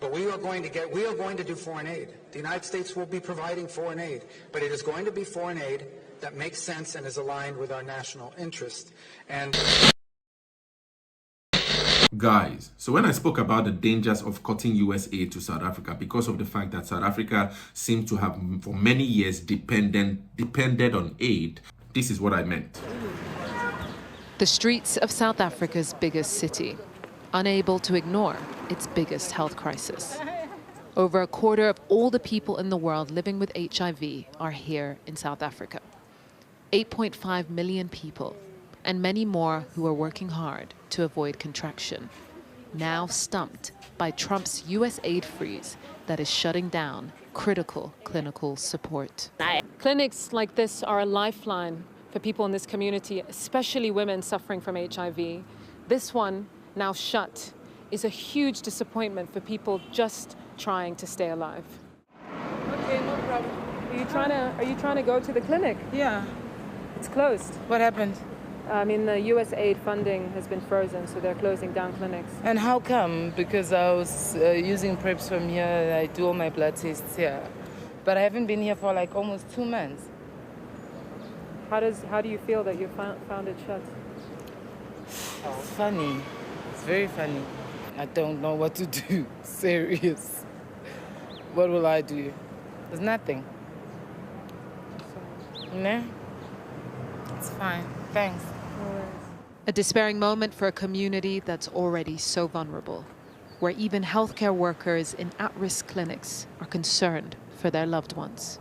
But we are going to do foreign aid. The United States will be providing foreign aid, but it is going to be foreign aid that makes sense and is aligned with our national interest. And guys, so when I spoke about the dangers of cutting US aid to South Africa because of the fact that South Africa seems to have for many years depended on aid, this is what I meant. The streets of South Africa's biggest city, unable to ignore its biggest health crisis. Over a quarter of all the people in the world living with HIV are here in South Africa. 8.5 million people, and many more who are working hard to avoid contraction, now stumped by Trump's US aid freeze that is shutting down critical clinical support. Clinics like this are a lifeline for people in this community, especially women suffering from HIV. This one, now shut, is a huge disappointment for people just trying to stay alive. Okay, no problem. Are you trying to go to the clinic? Yeah. It's closed. What happened? I mean, the US aid funding has been frozen, so they're closing down clinics. And how come? Because I was using preps from here, I do all my blood tests here. But I haven't been here for like almost 2 months. How do you feel that you found it shut? It's funny. It's very funny. I don't know what to do. Serious. What will I do? There's nothing. No? It's fine. Thanks. A despairing moment for a community that's already so vulnerable, where even healthcare workers in at-risk clinics are concerned for their loved ones.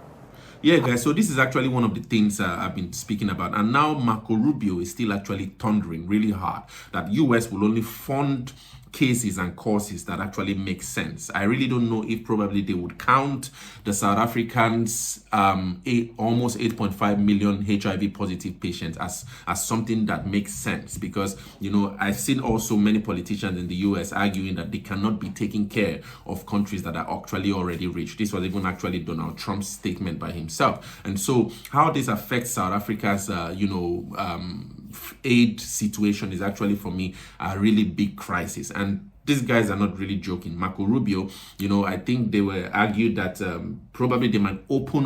Yeah, guys, so this is actually one of the things I've been speaking about. And now Marco Rubio is still actually thundering really hard that US will only fund cases and causes that actually make sense. I really don't know if probably they would count the South Africans almost 8.5 million HIV positive patients as something that makes sense, because you know I've seen also many politicians in the US arguing that they cannot be taking care of countries that are actually already rich. This was even actually Donald Trump's statement by himself. And so how this affects South Africa's aid situation is actually, for me, a really big crisis. And these guys are not really joking. Marco Rubio, I think they were argued that probably they might open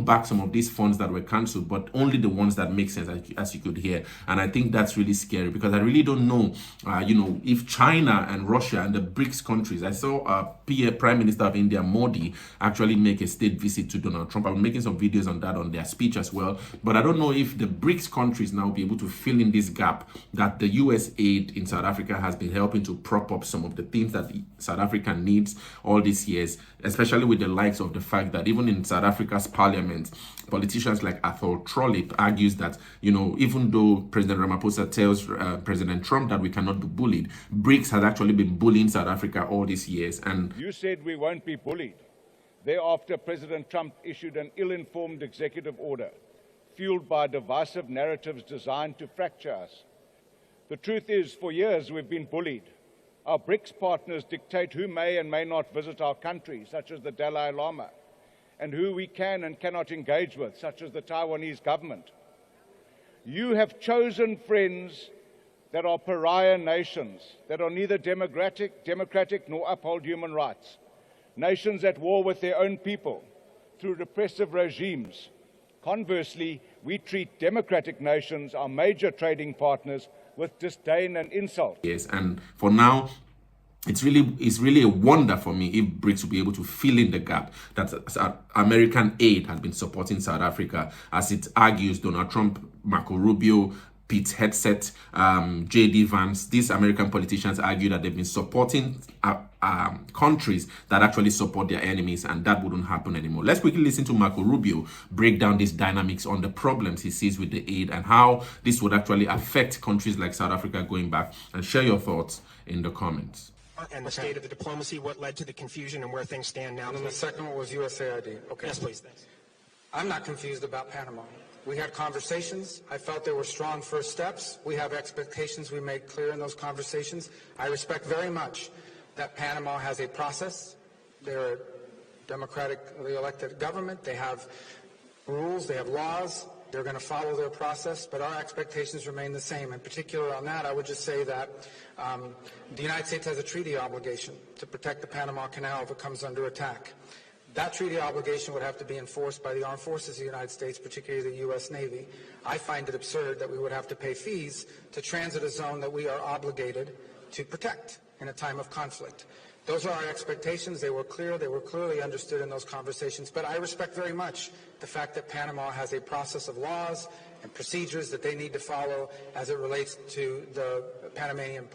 back some of these funds that were cancelled, but only the ones that make sense, as you could hear. And I think that's really scary, because I really don't know, if China and Russia and the BRICS countries. I saw Prime Minister of India, Modi, actually make a state visit to Donald Trump. I'm making some videos on that on their speech as well. But I don't know if the BRICS countries now be able to fill in this gap that the US aid in South Africa has been helping to prop up some of the things that South Africa needs all these years, especially with the likes of the fact that even in South Africa's parliament, politicians like Athol Trollip argues that, even though President Ramaphosa tells President Trump that we cannot be bullied, BRICS has actually been bullying South Africa all these years. And you said we won't be bullied. Thereafter, President Trump issued an ill-informed executive order, fueled by divisive narratives designed to fracture us. The truth is, for years we've been bullied. Our BRICS partners dictate who may and may not visit our country, such as the Dalai Lama, and who we can and cannot engage with, such as the Taiwanese government. You have chosen friends that are pariah nations, that are neither democratic nor uphold human rights, nations at war with their own people through repressive regimes. Conversely, we treat democratic nations, our major trading partners, with disdain and insult. Yes, and for now, it's really a wonder for me if BRICS will be able to fill in the gap that American aid has been supporting South Africa, as it argues Donald Trump, Marco Rubio, Pete Hegseth, J.D. Vance. These American politicians argue that they've been supporting countries that actually support their enemies, and that wouldn't happen anymore. Let's quickly listen to Marco Rubio break down these dynamics on the problems he sees with the aid and how this would actually affect countries like South Africa going back, and share your thoughts in the comments. And the state of the diplomacy, what led to the confusion and where things stand now. And then the second one was USAID. Okay. Yes, please. Thanks. I'm not confused about Panama. We had conversations. I felt there were strong first steps. We have expectations we made clear in those conversations. I respect very much that Panama has a process. They're a democratically elected government. They have rules. They have laws. They're going to follow their process, but our expectations remain the same. In particular on that, I would just say that the United States has a treaty obligation to protect the Panama Canal if it comes under attack. That treaty obligation would have to be enforced by the armed forces of the United States, particularly the U.S. Navy. I find it absurd that we would have to pay fees to transit a zone that we are obligated to protect in a time of conflict. Those are our expectations. They were clear. They were clearly understood in those conversations. But I respect very much the fact that Panama has a process of laws and procedures that they need to follow as it relates to the Panamanian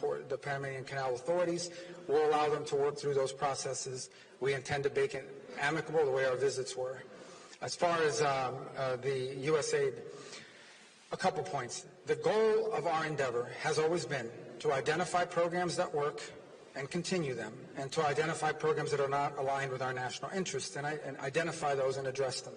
Canal authorities. We'll allow them to work through those processes. We intend to make it amicable the way our visits were. As far as the USAID, a couple points. The goal of our endeavor has always been to identify programs that work and continue them, and to identify programs that are not aligned with our national interests and identify those and address them.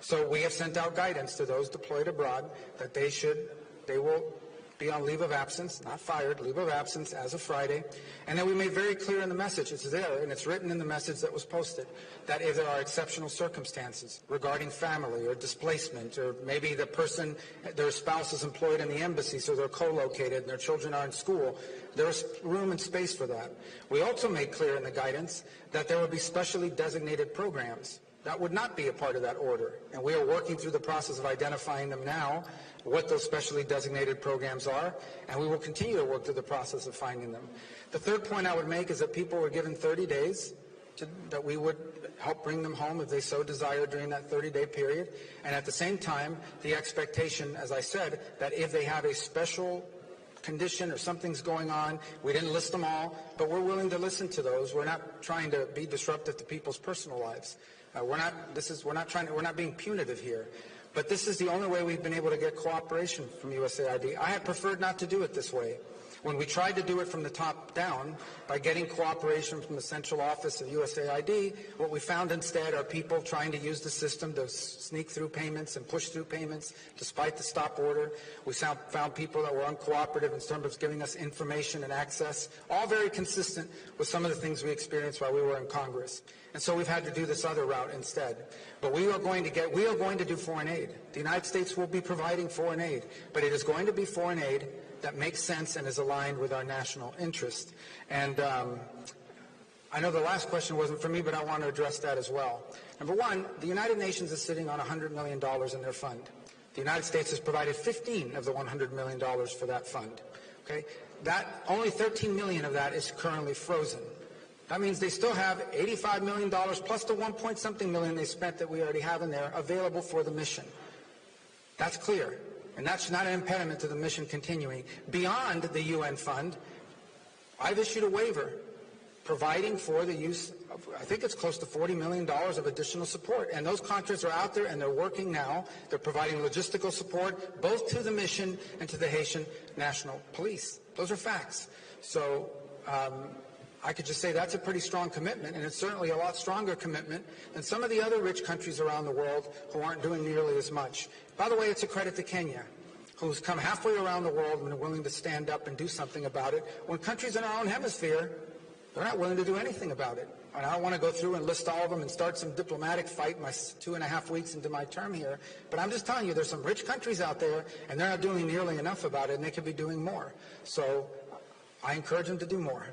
So we have sent out guidance to those deployed abroad that they will be on leave of absence, not fired, leave of absence as of Friday. And then we made very clear in the message, it's there and it's written in the message that was posted, that if there are exceptional circumstances regarding family or displacement, or maybe their spouse is employed in the embassy, so they're co-located and their children are in school, there's room and space for that. We also made clear in the guidance that there would be specially designated programs that would not be a part of that order. And we are working through the process of identifying them now, what those specially designated programs are, and we will continue to work through the process of finding them. The third point I would make is that people were given 30 days that we would help bring them home if they so desire during that 30-day period. And at the same time, the expectation, as I said, that if they have a special condition or something's going on, we didn't list them all, but we're willing to listen to those. We're not trying to be disruptive to people's personal lives. We're not being punitive here. But this is the only way we've been able to get cooperation from USAID. I had preferred not to do it this way. When we tried to do it from the top down by getting cooperation from the central office of USAID, what we found instead are people trying to use the system to sneak through payments and push through payments despite the stop order. We found people that were uncooperative in terms of giving us information and access, all very consistent with some of the things we experienced while we were in Congress. And so we've had to do this other route instead. But we are going to do foreign aid. The United States will be providing foreign aid, but it is going to be foreign aid that makes sense and is aligned with our national interest. And I know the last question wasn't for me, but I want to address that as well. Number one, the United Nations is sitting on $100 million in their fund. The United States has provided 15 of the $100 million for that fund. Okay? Only 13 million of that is currently frozen. That means they still have $85 million plus the 1-point-something million they spent that we already have in there available for the mission. That's clear. And that's not an impediment to the mission continuing. Beyond the UN fund, I've issued a waiver providing for the use of, I think it's close to $40 million of additional support. And those contracts are out there and they're working now. They're providing logistical support both to the mission and to the Haitian National Police. Those are facts. So I could just say that's a pretty strong commitment, and it's certainly a lot stronger commitment than some of the other rich countries around the world who aren't doing nearly as much. By the way, it's a credit to Kenya, who's come halfway around the world and are willing to stand up and do something about it, when countries in our own hemisphere, they're not willing to do anything about it. And I don't want to go through and list all of them and start some diplomatic fight my 2.5 weeks into my term here, but I'm just telling you there's some rich countries out there, and they're not doing nearly enough about it, and they could be doing more. So I encourage them to do more.